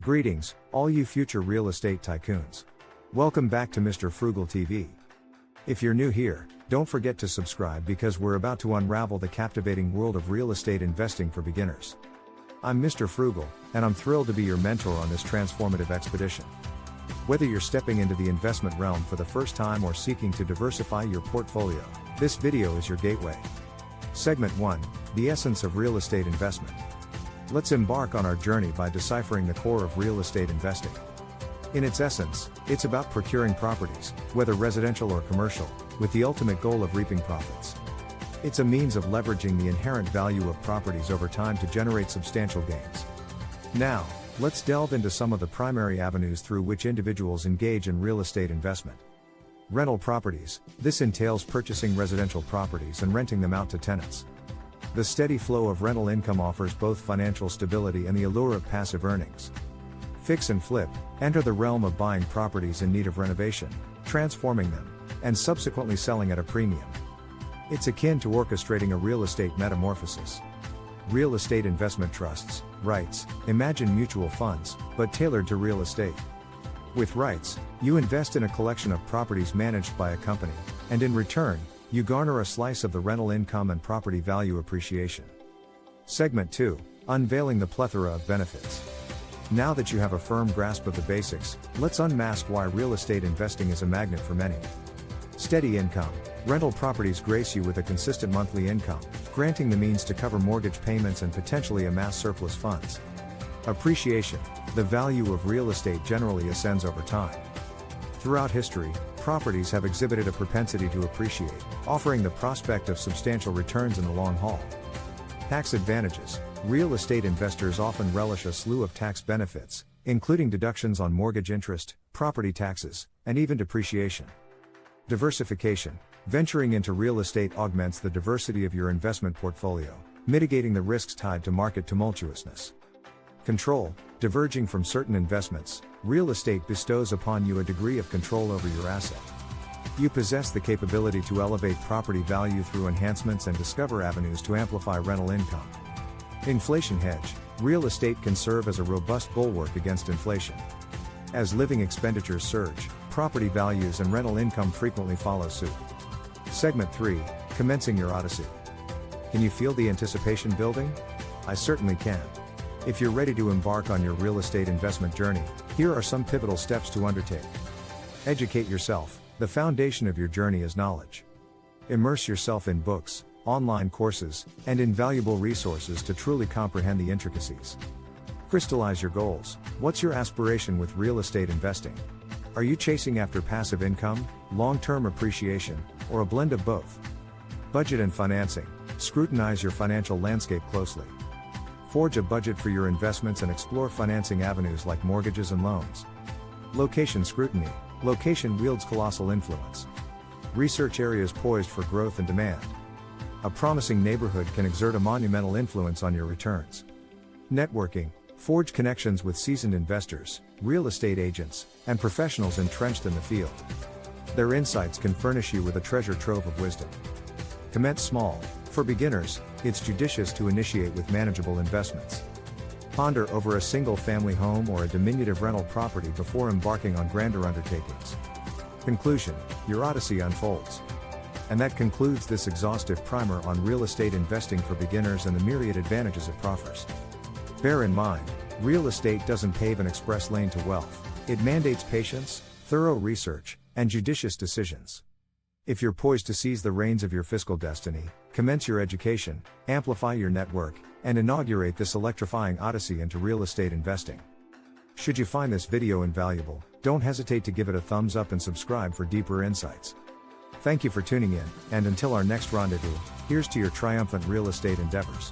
Greetings, all you future real estate tycoons. Welcome back to Mr. Frugal TV. If you're new here, don't forget to subscribe because we're about to unravel the captivating world of real estate investing for beginners. I'm Mr. Frugal, and I'm thrilled to be your mentor on this transformative expedition. Whether you're stepping into the investment realm for the first time or seeking to diversify your portfolio, this video is your gateway. Segment 1, the essence of real estate investment. Let's embark on our journey by deciphering the core of real estate investing. In its essence, it's about procuring properties, whether residential or commercial, with the ultimate goal of reaping profits. It's a means of leveraging the inherent value of properties over time to generate substantial gains. Now, let's delve into some of the primary avenues through which individuals engage in real estate investment. Rental properties. This entails purchasing residential properties and renting them out to tenants. The steady flow of rental income offers both financial stability and the allure of passive earnings. Fix and flip. Enter the realm of buying properties in need of renovation, transforming them, and subsequently selling at a premium. It's akin to orchestrating a real estate metamorphosis. Real estate investment trusts, REITs. Imagine mutual funds, but tailored to real estate. With REITs, you invest in a collection of properties managed by a company, and in return, you garner a slice of the rental income and property value appreciation. Segment 2, unveiling the plethora of benefits. Now that you have a firm grasp of the basics, let's unmask why real estate investing is a magnet for many. Steady income. Rental properties grace you with a consistent monthly income, granting the means to cover mortgage payments and potentially amass surplus funds. Appreciation. The value of real estate generally ascends over time. Throughout history, properties have exhibited a propensity to appreciate, offering the prospect of substantial returns in the long haul. Tax advantages. Real estate investors often relish a slew of tax benefits, including deductions on mortgage interest, property taxes, and even depreciation. Diversification. Venturing into real estate augments the diversity of your investment portfolio, mitigating the risks tied to market tumultuousness. Control. Diverging from certain investments, real estate bestows upon you a degree of control over your asset. You possess the capability to elevate property value through enhancements and discover avenues to amplify rental income. Inflation hedge. Real estate can serve as a robust bulwark against inflation. As living expenditures surge, property values and rental income frequently follow suit. Segment 3, commencing your odyssey. Can you feel the anticipation building? I certainly can. If you're ready to embark on your real estate investment journey, here are some pivotal steps to undertake. Educate yourself. The foundation of your journey is knowledge. Immerse yourself in books, online courses, and invaluable resources to truly comprehend the intricacies. Crystallize your goals. What's your aspiration with real estate investing? Are you chasing after passive income, long-term appreciation, or a blend of both? Budget and financing. Scrutinize your financial landscape closely. Forge a budget for your investments and explore financing avenues like mortgages and loans. Location scrutiny. Location wields colossal influence. Research areas poised for growth and demand. A promising neighborhood can exert a monumental influence on your returns. Networking. Forge connections with seasoned investors, real estate agents, and professionals entrenched in the field. Their insights can furnish you with a treasure trove of wisdom. Commence small. For beginners, it's judicious to initiate with manageable investments. Ponder over a single-family home or a diminutive rental property before embarking on grander undertakings. Conclusion. Your odyssey unfolds. And that concludes this exhaustive primer on real estate investing for beginners and the myriad advantages it proffers. Bear in mind, real estate doesn't pave an express lane to wealth. It mandates patience, thorough research, and judicious decisions. If you're poised to seize the reins of your fiscal destiny, commence your education, amplify your network, and inaugurate this electrifying odyssey into real estate investing. Should you find this video invaluable, don't hesitate to give it a thumbs up and subscribe for deeper insights. Thank you for tuning in, and until our next rendezvous, here's to your triumphant real estate endeavors.